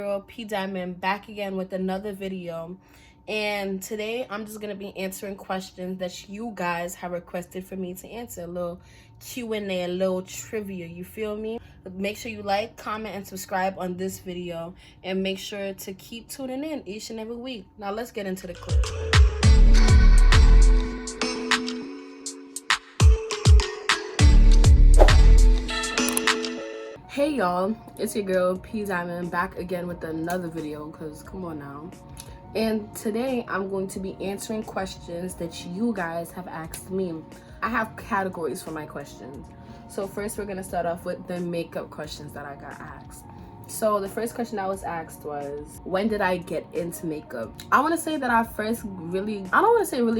Girl Pdivmond back again with another video, and today I'm just gonna be answering questions that you guys have requested for me to answer. A little Q&A, a little trivia, you feel me? Make sure you like, comment, and subscribe on this video, and make sure to keep tuning in each and every week. Now let's get into the clip. Hey y'all, it's your girl Pdivmond back again with another video, because come on now. And today I'm going to be answering questions that you guys have asked me. I have categories for my questions. So first we're going to start off with the makeup questions that I got asked. So the first question I was asked was, when did I get into makeup? I want to say that I first really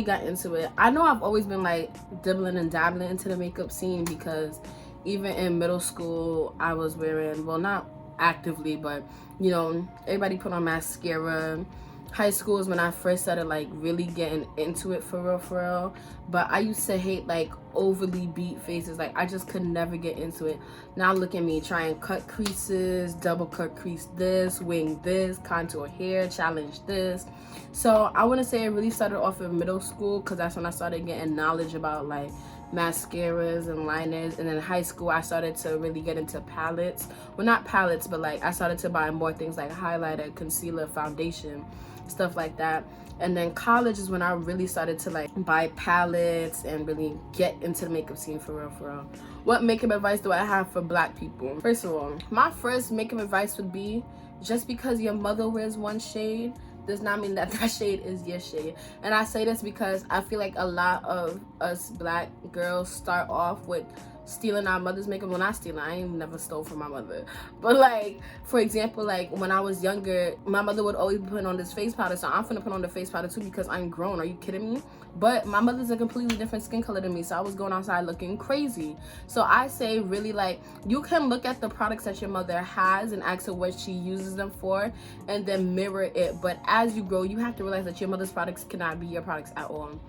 got into it. I know I've always been like dibbling and dabbling into the makeup scene, because even in middle school, I was wearing, well, not actively, but, you know, everybody put on mascara. High school is when I first started, like, really getting into it for real. But I used to hate, like, overly beat faces. Like, I just could never get into it. Now look at me, try and cut creases, double cut crease this, wing this, contour hair, challenge this. So I want to say it really started off in middle school, because that's when I started getting knowledge about, like, mascaras and liners. And then in high school I started to really get into palettes. Well, not palettes, but like I started to buy more things like highlighter, concealer, foundation, stuff like that. And then college is when I really started to like buy palettes and really get into the makeup scene for real. What makeup advice do I have for black people? First of all, my first makeup advice would be, just because your mother wears one shade does not mean that shade is your shade. And I say this because I feel like a lot of us black girls start off with stealing our mother's makeup. Well, not stealing, I ain't never stole from my mother, but like, for example, like when I was younger, my mother would always be putting on this face powder, so I'm finna put on the face powder too because I'm grown. Are you kidding me? But my mother's a completely different skin color than me, so I was going outside looking crazy. So I say, really, like, you can look at the products that your mother has and ask her what she uses them for, and then mirror it. But as you grow, you have to realize that your mother's products cannot be your products at all.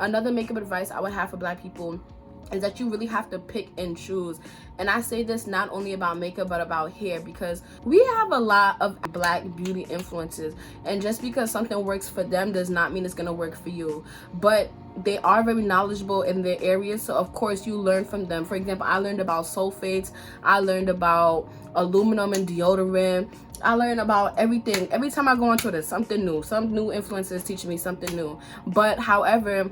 Another makeup advice I would have for black people is that you really have to pick and choose. And I say this not only about makeup but about hair, because we have a lot of black beauty influences, and just because something works for them does not mean it's going to work for you. But they are very knowledgeable in their areas, so of course you learn from them. For example, I learned about sulfates, I learned about aluminum and deodorant, I learn about everything. Every time I go on Twitter, something new, some new influencers teaching me something new. But however,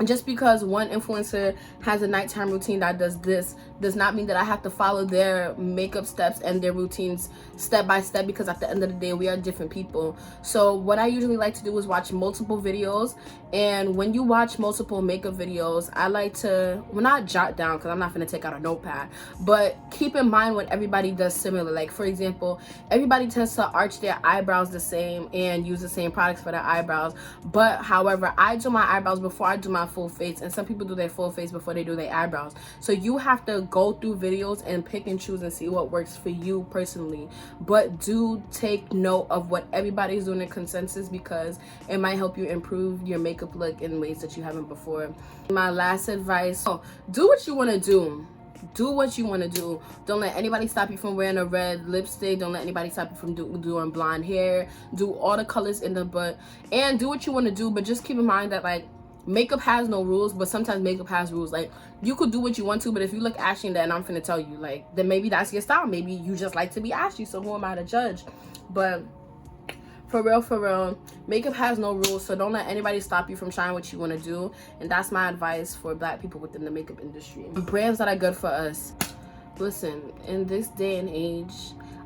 just because one influencer has a nighttime routine that does this does not mean that I have to follow their makeup steps and their routines step by step, because at the end of the day we are different people. So what I usually like to do is watch multiple videos, and when you watch multiple makeup videos, I like to, well, not jot down because I'm not going to take out a notepad, but keep in mind what everybody does similar. Like, for example, everybody tends to arch their eyebrows the same and use the same products for their eyebrows, but however, I do my eyebrows before I do my full face, and some people do their full face before they do their eyebrows. So you have to go through videos and pick and choose and see what works for you personally. But do take note of what everybody's doing in consensus, because it might help you improve your makeup look in ways that you haven't before. My last advice, do what you want to do. Do what you want to do. Don't let anybody stop you from wearing a red lipstick. Don't let anybody stop you from doing blonde hair. Do all the colors in the butt, and do what you want to do. But just keep in mind that, like, makeup has no rules, but sometimes makeup has rules. Like, you could do what you want to, but if you look ashy in that, and I'm finna tell you, like, then maybe that's your style. Maybe you just like to be ashy, so who am I to judge? But for real, makeup has no rules, so don't let anybody stop you from trying what you want to do. And that's my advice for black people within the makeup industry. Brands that are good for us. Listen, in this day and age,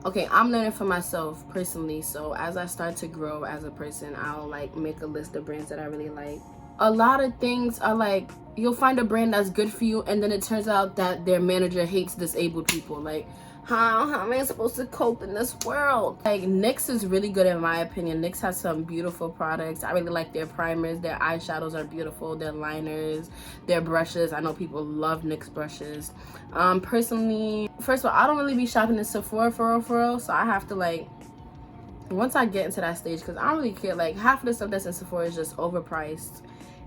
okay, I'm learning for myself personally, so as I start to grow as a person, I'll like make a list of brands that I really like. A lot of things are like, you'll find a brand that's good for you, and then it turns out that their manager hates disabled people. Like, how am I supposed to cope in this world? Like, NYX is really good in my opinion. NYX has some beautiful products. I really like their primers. Their eyeshadows are beautiful. Their liners, their brushes. I know people love NYX brushes. Personally, first of all, I don't really be shopping in Sephora for real, so I have to, like, once I get into that stage, because I don't really care, like, half of the stuff that's in Sephora is just overpriced,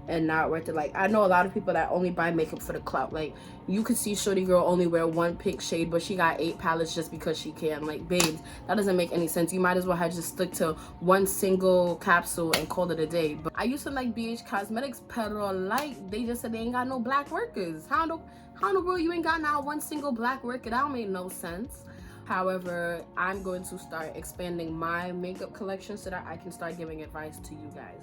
and not worth it. Like, I know a lot of people that only buy makeup for the clout. Like, you could see shorty girl only wear one pink shade, but she got 8 palettes just because she can. Like, babes, that doesn't make any sense. You might as well have just stuck to one single capsule and called it a day. But I used to like BH Cosmetics, pero like, they just said they ain't got no black workers. How in the world you ain't got now one single black worker? That don't make no sense. However, I'm going to start expanding my makeup collection so that I can start giving advice to you guys.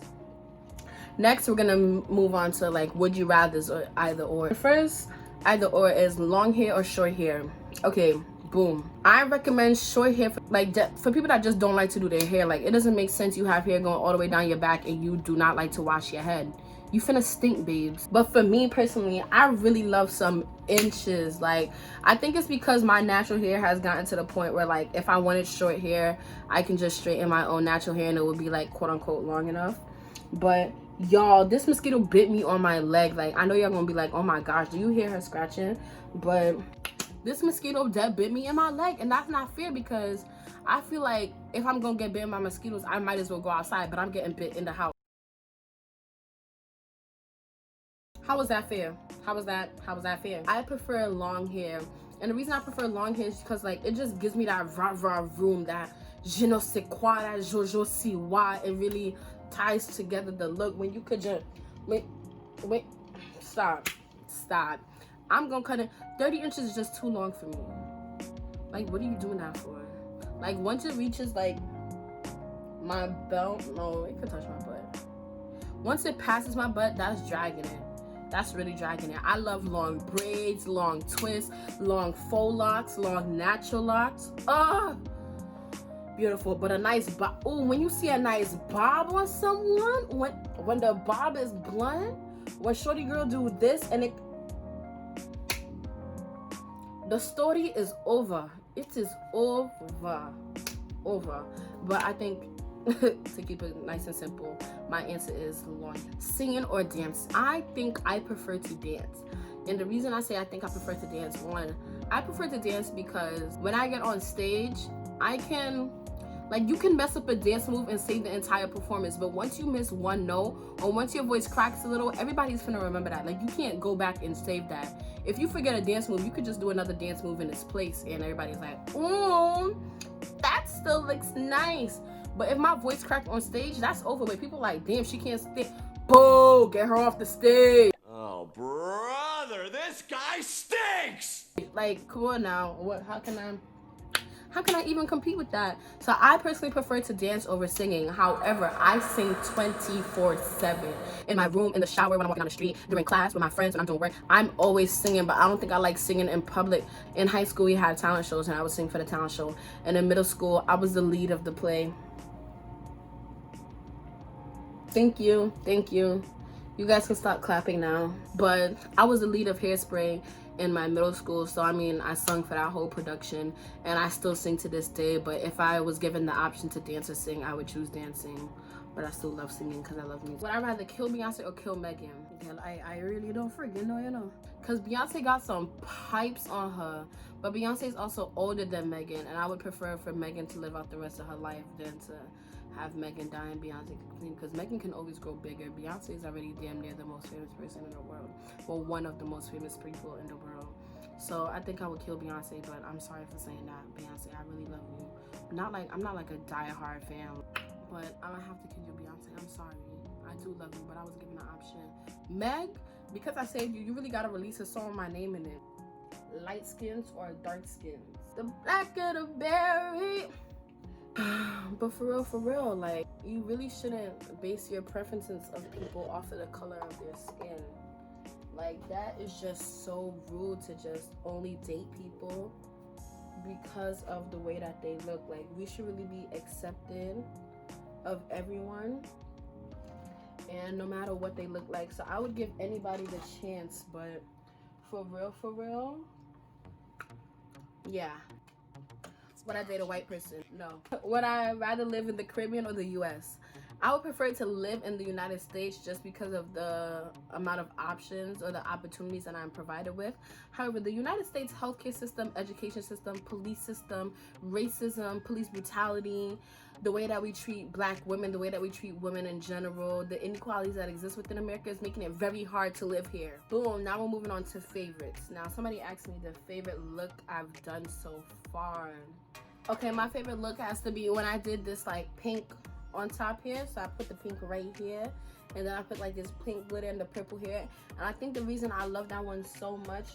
Next, we're gonna move on to like would you rather's or either or. The first either or is long hair or short hair. Okay, boom. I recommend short hair for people that just don't like to do their hair. Like, it doesn't make sense you have hair going all the way down your back and you do not like to wash your head. You finna stink, babes. But for me personally, I really love some inches. Like, I think it's because my natural hair has gotten to the point where, like, if I wanted short hair, I can just straighten my own natural hair and it would be like quote unquote long enough. But y'all, this mosquito bit me on my leg. Like, I know y'all gonna be like, oh my gosh, do you hear her scratching? But this mosquito dead bit me in my leg, and that's not fair because I feel like if I'm gonna get bit by mosquitoes, I might as well go outside, but I'm getting bit in the house. How was that fair? How was that fair? I prefer long hair, and the reason I prefer long hair is because, like, it just gives me that rah room, that je ne sais quoi, that jojo si wa. It really ties together the look when you could just wait, stop. I'm gonna cut it. 30 inches is just too long for me. Like, what are you doing that for? Like, once it reaches like my belt, no, it could touch my butt. Once it passes my butt, that's dragging it. That's really dragging it. I love long braids, long twists, long faux locks, long natural locks. Beautiful. But a nice bob. Oh, when you see a nice bob on someone, when the bob is blunt, when shorty girl do this and it, the story is over. It is over. But I think to keep it nice and simple, my answer is long. Singing or dance? I think I prefer to dance. And the reason I say I think I prefer to dance, one, I prefer to dance because when I get on stage, I can, like, you can mess up a dance move and save the entire performance, but once you miss one note or once your voice cracks a little, everybody's gonna remember that. Like, you can't go back and save that. If you forget a dance move, you could just do another dance move in its place and everybody's like, oh, that still looks nice. But if my voice cracked on stage, that's over with. People like, damn, she can't stick. Boo, get her off the stage. Oh, brother, this guy stinks! Like, come on now. How can I even compete with that? So I personally prefer to dance over singing. However, I sing 24/7 in my room, in the shower, when I'm walking down the street, during class, with my friends, when I'm doing work. I'm always singing, but I don't think I like singing in public. In high school, we had talent shows and I would sing for the talent show. And in middle school, I was the lead of the play. Thank you. You guys can stop clapping now. But I was the lead of Hairspray in my middle school, so I mean, I sung for that whole production, and I still sing to this day. But if I was given the option to dance or sing, I would choose dancing. But I still love singing because I love music. Would I rather kill Beyonce or kill Megan? Girl, I really don't freaking know, you know. Because Beyonce got some pipes on her, but Beyonce is also older than Megan, and I would prefer for Megan to live out the rest of her life than to have Megan die and Beyonce clean, because Megan can always grow bigger. Beyonce is already damn near the most famous person in the world. Well, one of the most famous people in the world. So I think I would kill Beyonce, but I'm sorry for saying that. Beyonce, I really love you. I'm not like a die-hard fan, but I'm gonna have to kill you, Beyonce. I'm sorry. I do love you, but I was given an option. Meg, because I saved you, you really gotta release a song with my name in it. Light skins or dark skins? The black of the berry. But for real, like, you really shouldn't base your preferences of people off of the color of their skin. Like, that is just so rude to just only date people because of the way that they look. Like, we should really be accepted of everyone, and no matter what they look like. So I would give anybody the chance, but for real, yeah. Would I date a white person? No. Would I rather live in the Caribbean or the US? I would prefer to live in the United States just because of the amount of options or the opportunities that I'm provided with. However, the United States healthcare system, education system, police system, racism, police brutality, the way that we treat black women, the way that we treat women in general, the inequalities that exist within America is making it very hard to live here. Boom, now we're moving on to favorites. Now, somebody asked me the favorite look I've done so far. Okay, my favorite look has to be when I did this like pink on top here. So I put the pink right here, and then I put like this pink glitter and the purple here. And I think the reason I love that one so much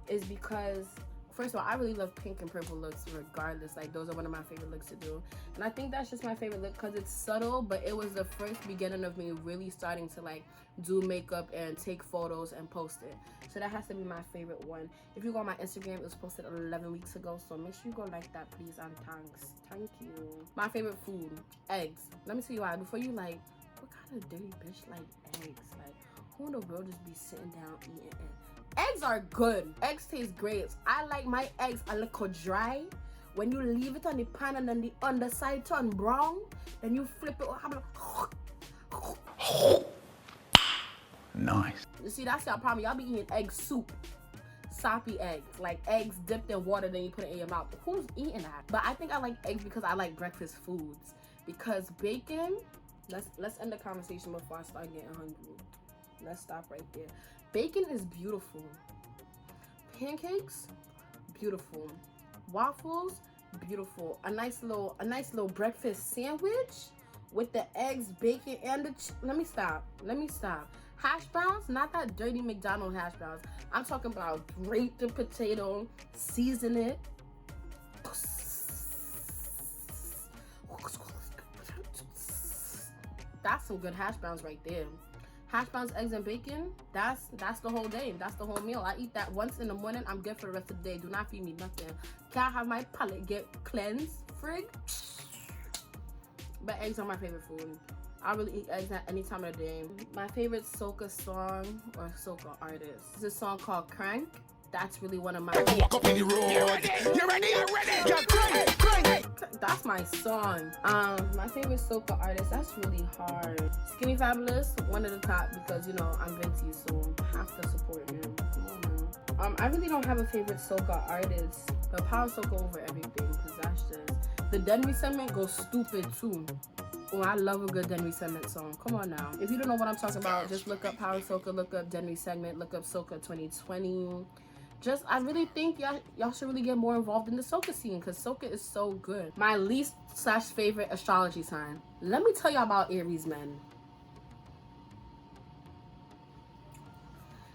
is because, first of all, I really love pink and purple looks regardless. Like, those are one of my favorite looks to do. And I think that's just my favorite look because it's subtle, but it was the first beginning of me really starting to like do makeup and take photos and post it. So that has to be my favorite one. If you go on my Instagram, it was posted 11 weeks ago, so make sure you go like that, please, and thanks. Thank you. My favorite food, eggs. Let me tell you why. Before you like, what kind of dirty bitch like eggs? Like, who in the world just be sitting down eating eggs? Eggs are good. Eggs taste great. I like my eggs a little dry. When you leave it on the pan and then the underside turn brown, then you flip it. Nice. You see, that's your problem. Y'all be eating egg soup. Soppy eggs. Like eggs dipped in water, then you put it in your mouth. Who's eating that? But I think I like eggs because I like breakfast foods. Because bacon, let's end the conversation before I start getting hungry. Let's stop right there. Bacon is beautiful. Pancakes, beautiful. Waffles, beautiful. A nice little breakfast sandwich with the eggs, bacon, and the let me stop. Hash browns, not that dirty McDonald's hash browns. I'm talking about grate the potato, season it. That's some good hash browns right there. Hash browns, eggs, and bacon, that's the whole day. That's the whole meal. I eat that once in the morning, I'm good for the rest of the day. Do not feed me nothing. Can't have my palate get cleansed, frig. But eggs are my favorite food. I really eat eggs at any time of the day. My favorite soca song or soca artist is a song called Crank. That's really one of my Walk up in the road. You ready? Crank. That's my song. My favorite soca artist, that's really hard. Skinny Fabulous, one of the top because, you know, I'm Venti, so I have to support him. Come on now. I really don't have a favorite soca artist, but Power Soca over everything because that's just... The Denry segment goes stupid too. Oh, I love a good Denry segment song. Come on now. If you don't know what I'm talking about, just look up Power Soca, look up Denry segment, look up Soca 2020. I really think y'all should really get more involved in the soca scene because soca is so good. My least / favorite astrology sign. Let me tell y'all about Aries men.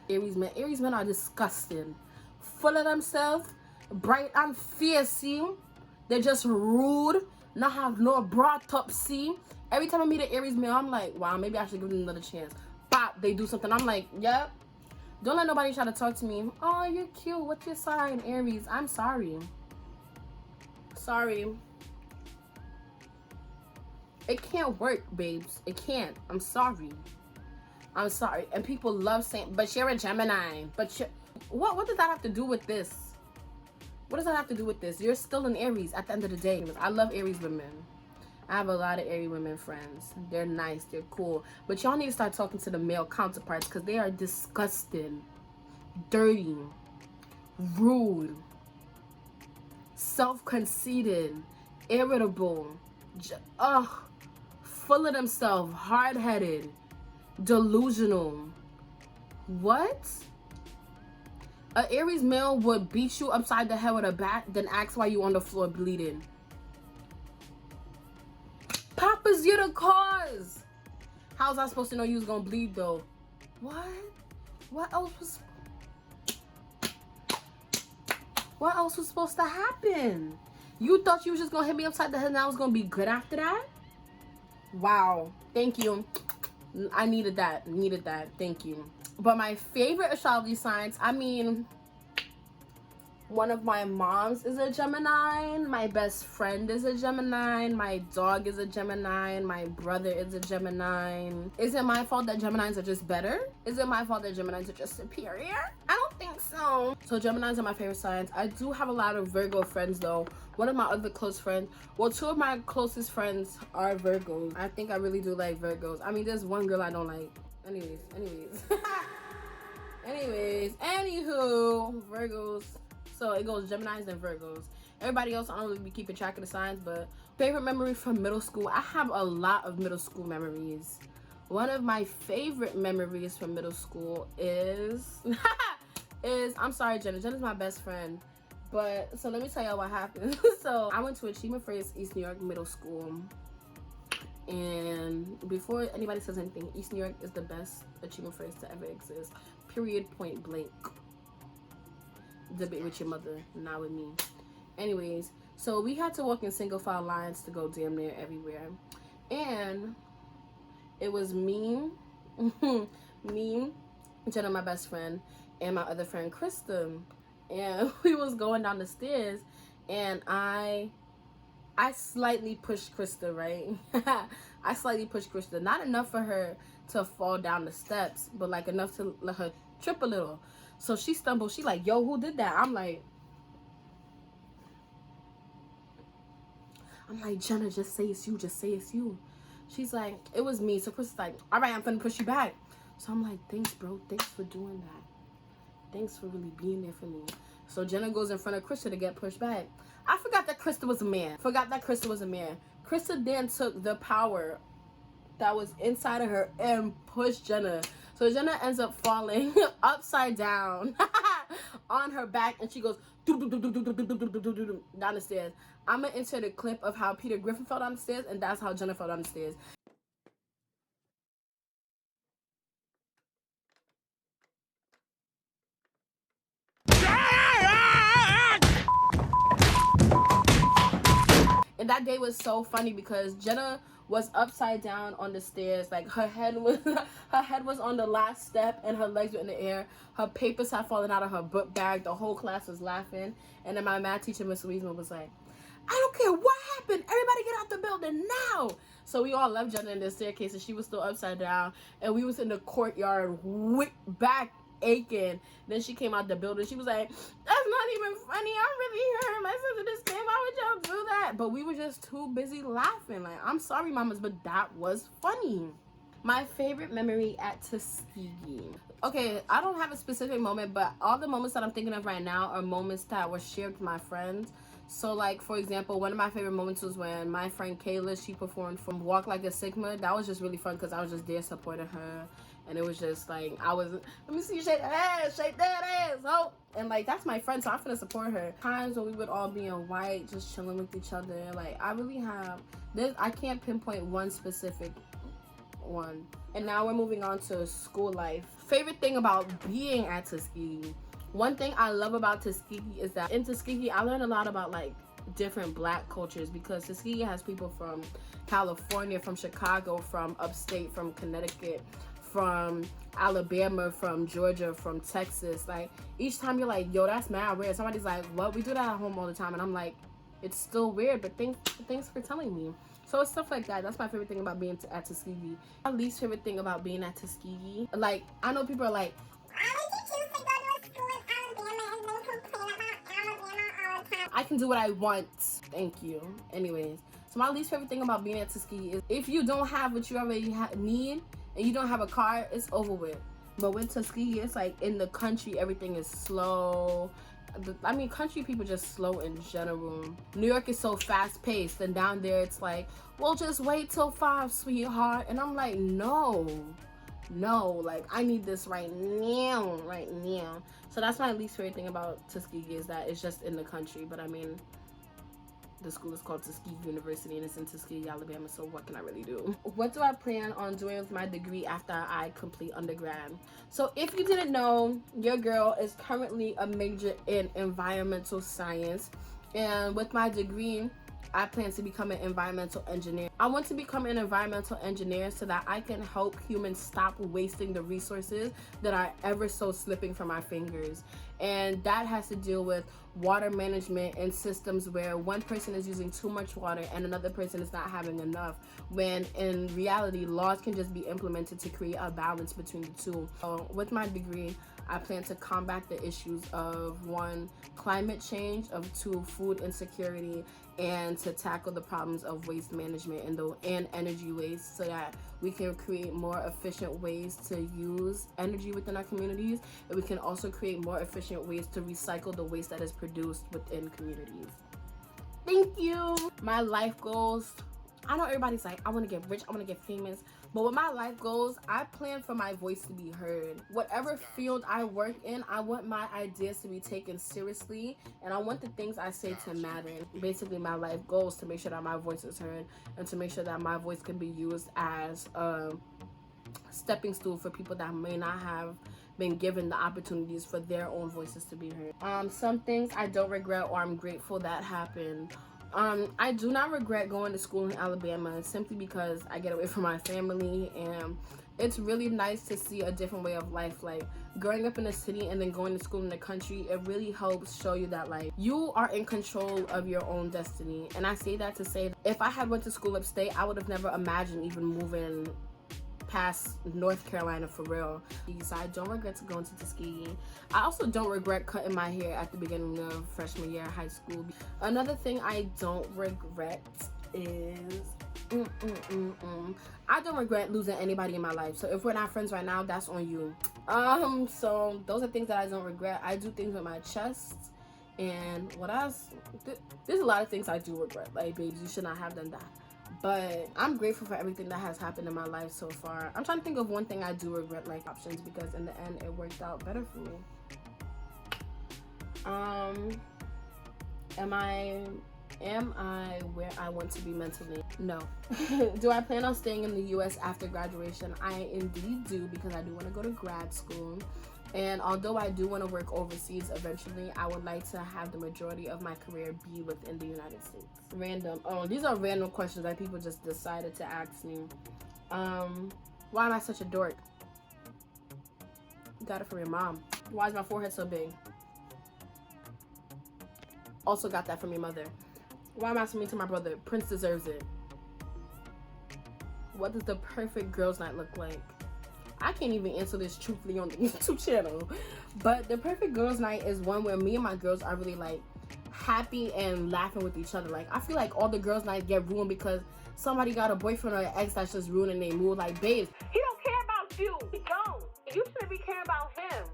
Aries men are disgusting. Full of themselves, bright and fiercey. They're just rude, not have no brought up see. Every time I meet an Aries male, I'm like, wow, maybe I should give them another chance. Pop, they do something. I'm like, yep. Don't let nobody try to talk to me. Oh, you're cute. What's your sign, Aries? I'm sorry. Sorry. It can't work, babes. It can't. I'm sorry. I'm sorry. And people love saying, but you're a Gemini. But you're... What does that have to do with this? What does that have to do with this? You're still an Aries at the end of the day. I love Aries women. I have a lot of Aries women friends. They're nice. They're cool. But y'all need to start talking to the male counterparts because they are disgusting, dirty, rude, self-conceited, irritable, full of themselves, hard-headed, delusional. What? An Aries male would beat you upside the head with a bat, then ask why you on the floor bleeding. Papa's, you're the cause. How's I supposed to know you was gonna bleed though? What? What else was supposed to happen? You thought you was just gonna hit me upside the head and I was gonna be good after that? Wow. Thank you. I needed that. Thank you. But my favorite astrology signs, I mean, one of my moms is a Gemini, my best friend is a Gemini, my dog is a Gemini, my brother is a Gemini. Is it my fault that Geminis are just better? Is it my fault that Geminis are just superior? I don't think so. So Geminis are my favorite signs. I do have a lot of Virgo friends though. One of my other close friends, well, two of my closest friends are Virgos. I think I really do like Virgos. I mean, there's one girl I don't like. Anyways. Anywho, Virgos. So it goes Geminis and Virgos. Everybody else, I don't really be keeping track of the signs, but favorite memory from middle school. I have a lot of middle school memories. One of my favorite memories from middle school is I'm sorry, Jenna. Jenna's my best friend. But so let me tell y'all what happened. So I went to Achievement First East New York Middle School. And before anybody says anything, East New York is the best Achievement First to ever exist. Period, point blank. Debate with your mother, not with me. Anyways, so we had to walk in single file lines to go damn near everywhere. And it was me, Jenna, my best friend, and my other friend, Krista. And we was going down the stairs, and I slightly pushed Krista, right? I slightly pushed Krista. Not enough for her to fall down the steps, but like enough to let her trip a little. So she stumbled. She like, yo, who did that? I'm like, Jenna, just say it's you. Just say it's you. She's like, it was me. So Krista's like, all right, I'm finna push you back. So I'm like, thanks, bro. Thanks for doing that. Thanks for really being there for me. So Jenna goes in front of Krista to get pushed back. I forgot that Krista was a man. Krista then took the power that was inside of her and pushed Jenna. So Jenna ends up falling upside down on her back, and she goes down the stairs. I'm gonna insert a clip of how Peter Griffin fell down the stairs, and that's how Jenna fell down the stairs. And that day was so funny because Jenna was upside down on the stairs. Like her head was on the last step and her legs were in the air. Her papers had fallen out of her book bag. The whole class was laughing. And then my math teacher, Miss Louiseman, was like, I don't care what happened. Everybody get out the building now. So we all left Jenna in the staircase, and she was still upside down. And we was in the courtyard, back aching. Then she came out the building. She was like, that's not even funny. I'm really hurt. My sister just came. Why would y'all do that? But we were just too busy laughing. Like, I'm sorry, mamas, but that was funny. My favorite memory at Tuskegee. Okay, I don't have a specific moment, but all the moments that I'm thinking of right now are moments that were shared with my friends. So like, for example, one of my favorite moments was when my friend Kayla, she performed from Walk Like a Sigma. That was just really fun because I was just there supporting her. And it was just like, let me see you shake that ass, ho. And like, that's my friend, so I'm finna support her. Times when we would all be in white, just chilling with each other. Like, I really have this. I can't pinpoint one specific one. And now we're moving on to school life. Favorite thing about being at Tuskegee. One thing I love about Tuskegee is that in Tuskegee, I learned a lot about like different black cultures, because Tuskegee has people from California, from Chicago, from upstate, from Connecticut, from Alabama, from Georgia, from Texas. Like, each time you're like, yo, that's mad weird. Somebody's like, what? We do that at home all the time. And I'm like, it's still weird, but thanks for telling me. So it's stuff like that. That's my favorite thing about being at Tuskegee. My least favorite thing about being at Tuskegee, like, I know people are like, I can do what I want. Thank you. Anyways, so my least favorite thing about being at Tuskegee is if you don't have what you already need and you don't have a car, it's over with. But with Tuskegee, it's like in the country, everything is slow. I mean, country people just slow in general. New York is so fast paced, and down there it's like, well, just wait till 5, sweetheart. And I'm like, no, like, I need this right now. So that's my least favorite thing about Tuskegee, is that it's just in the country. But I mean, the school is called Tuskegee University and it's in Tuskegee, Alabama, so what can I really do? What do I plan on doing with my degree after I complete undergrad? So if you didn't know, your girl is currently a major in environmental science, and with my degree, I plan to become an environmental engineer. I want to become an environmental engineer so that I can help humans stop wasting the resources that are ever so slipping from our fingers. And that has to deal with water management and systems where one person is using too much water and another person is not having enough, when in reality laws can just be implemented to create a balance between the two. So with my degree, I plan to combat the issues of 1, climate change, of 2, food insecurity, and to tackle the problems of waste management and energy waste, so that we can create more efficient ways to use energy within our communities, and we can also create more efficient ways to recycle the waste that is produced within communities. Thank you. My life goals. I know everybody's like, I want to get rich, I want to get famous. But with my life goals, I plan for my voice to be heard. Whatever field I work in, I want my ideas to be taken seriously, and I want the things I say to matter. Basically, my life goals to make sure that my voice is heard, and to make sure that my voice can be used as a stepping stool for people that may not have been given the opportunities for their own voices to be heard. Some things I don't regret or I'm grateful that happened. I do not regret going to school in Alabama, simply because I get away from my family, and it's really nice to see a different way of life. Like, growing up in a city and then going to school in the country, it really helps show you that, like, you are in control of your own destiny. And I say that to say, if I had went to school upstate, I would have never imagined even moving past North Carolina for real. So I don't regret going to Tuskegee. I also don't regret cutting my hair at the beginning of freshman year of high school. Another thing I don't regret is I don't regret losing anybody in my life. So if we're not friends right now, that's on you. So those are things that I don't regret. I do things with my chest. And what else? There's a lot of things I do regret. Like, babes, you should not have done that. But I'm grateful for everything that has happened in my life so far. I'm trying to think of one thing I do regret, like options, because in the end it worked out better for me. Am I where I want to be mentally? No. Do I plan on staying in the US after graduation? I indeed do, because I do want to go to grad school. And although I do want to work overseas eventually, I would like to have the majority of my career be within the United States. Random. Oh, these are random questions that people just decided to ask me. Why am I such a dork? Got it from your mom. Why is my forehead so big? Also got that from your mother. Why am I so mean to my brother? Prince deserves it. What does the perfect girls' night look like? I can't even answer this truthfully on the YouTube channel. But the perfect girls' night is one where me and my girls are really, like, happy and laughing with each other. Like, I feel like all the girls' nights get ruined because somebody got a boyfriend or an ex that's just ruining their mood. Like, babes, he don't care about you. He don't. You shouldn't be caring about him.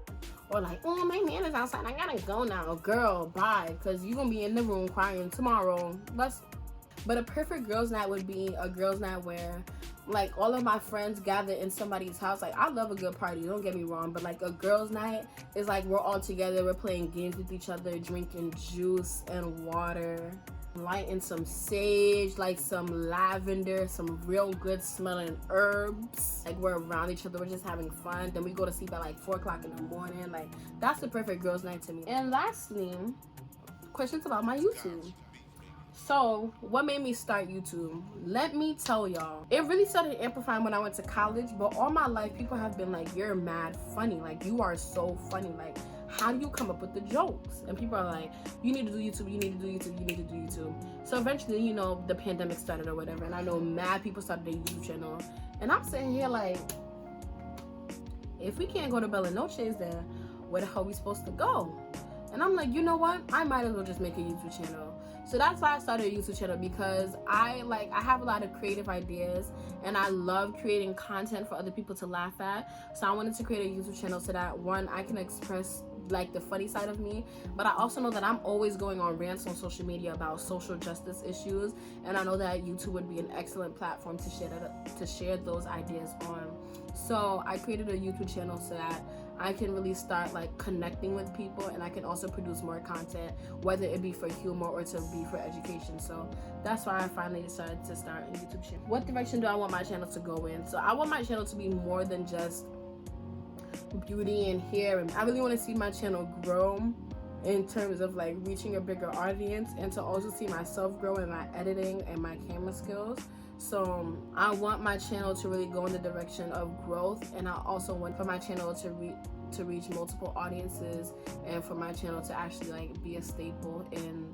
Or like, oh, my man is outside, I gotta go now. Girl, bye, because you're gonna be in the room crying tomorrow. But a perfect girls' night would be a girls' night where, like, all of my friends gather in somebody's house. Like, I love a good party, don't get me wrong, but like a girls' night is like we're all together, we're playing games with each other, drinking juice and water, lighting some sage, like some lavender, some real good smelling herbs. Like, we're around each other, we're just having fun. Then we go to sleep at like 4 o'clock in the morning. Like, that's the perfect girls' night to me. And lastly, questions about my YouTube. So, what made me start YouTube? Let me tell y'all. It really started amplifying when I went to college, but all my life, people have been like, you're mad funny. Like, you are so funny. Like, how do you come up with the jokes? And people are like, you need to do YouTube, you need to do YouTube, you need to do YouTube. So eventually, you know, the pandemic started or whatever, and I know mad people started a YouTube channel. And I'm sitting here like, if we can't go to Bella Noche's, then where the hell are we supposed to go? And I'm like, you know what? I might as well just make a YouTube channel. So that's why I started a YouTube channel, because I have a lot of creative ideas and I love creating content for other people to laugh at. So I wanted to create a YouTube channel so that, one, I can express like the funny side of me, but I also know that I'm always going on rants on social media about social justice issues, and I know that YouTube would be an excellent platform to share those ideas on. So I created a YouTube channel so that I can really start like connecting with people, and I can also produce more content, whether it be for humor or to be for education. So that's why I finally decided to start a YouTube channel. What direction do I want my channel to go in? So I want my channel to be more than just beauty and hair, and I really want to see my channel grow in terms of like reaching a bigger audience, and to also see myself grow in my editing and my camera skills. So I want my channel to really go in the direction of growth, and I also want for my channel to reach multiple audiences, and for my channel to actually like be a staple in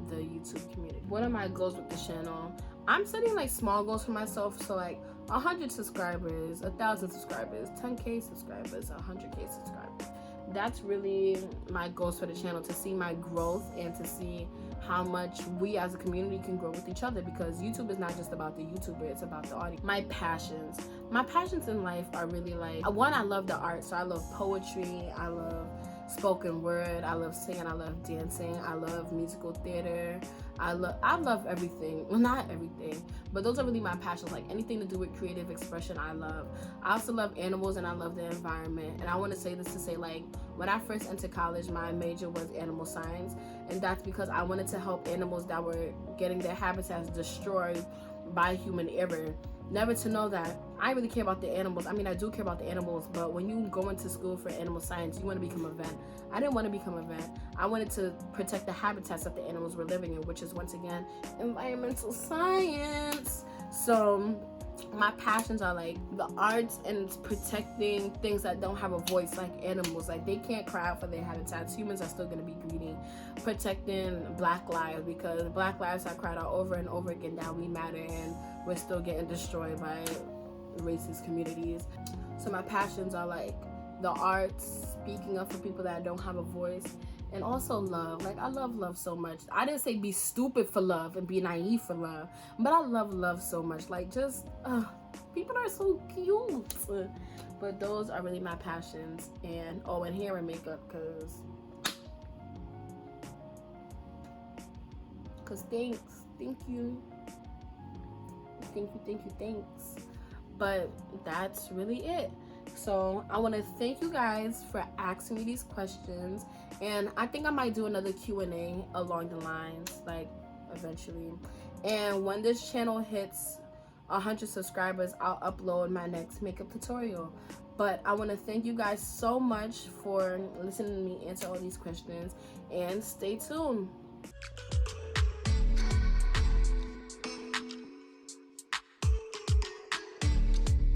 the YouTube community. What are my goals with the channel? I'm setting like small goals for myself, so like 100 subscribers, 1,000 subscribers, 10k subscribers, 100k subscribers. That's really my goals for the channel, to see my growth and to see how much we as a community can grow with each other, because YouTube is not just about the YouTuber, it's about the audience. My passions in life are really like, one, I love the art, so I love poetry, I love spoken word, I love singing, I love dancing, I love musical theater, I love everything. Well, not everything, but those are really my passions. Like anything to do with creative expression, I love. I also love animals, and I love the environment. And I want to say this to say, like, when I first entered college, my major was animal science, and that's because I wanted to help animals that were getting their habitats destroyed by human error. Never to know that I really care about the animals. I mean, I do care about the animals, but when you go into school for animal science, you want to become a vet. I didn't want to become a vet. I wanted to protect the habitats that the animals were living in, which is, once again, environmental science. So my passions are like the arts and protecting things that don't have a voice, like animals. Like, they can't cry out for their habitats. Humans are still going to be greedy. Protecting Black lives, because Black lives are cried out over and over again that we matter, and we're still getting destroyed by racist communities. So my passions are like the arts, speaking up for people that don't have a voice, and also love. Like, I love love so much. I didn't say be stupid for love and be naive for love, but I love love so much. Like, just people are so cute. But those are really my passions. And and hair and makeup, because thanks. But that's really it. So I want to thank you guys for asking me these questions, and I think I might do another Q&A along the lines, like, eventually. And when this channel hits 100 subscribers, I'll upload my next makeup tutorial. But I want to thank you guys so much for listening to me answer all these questions, and stay tuned.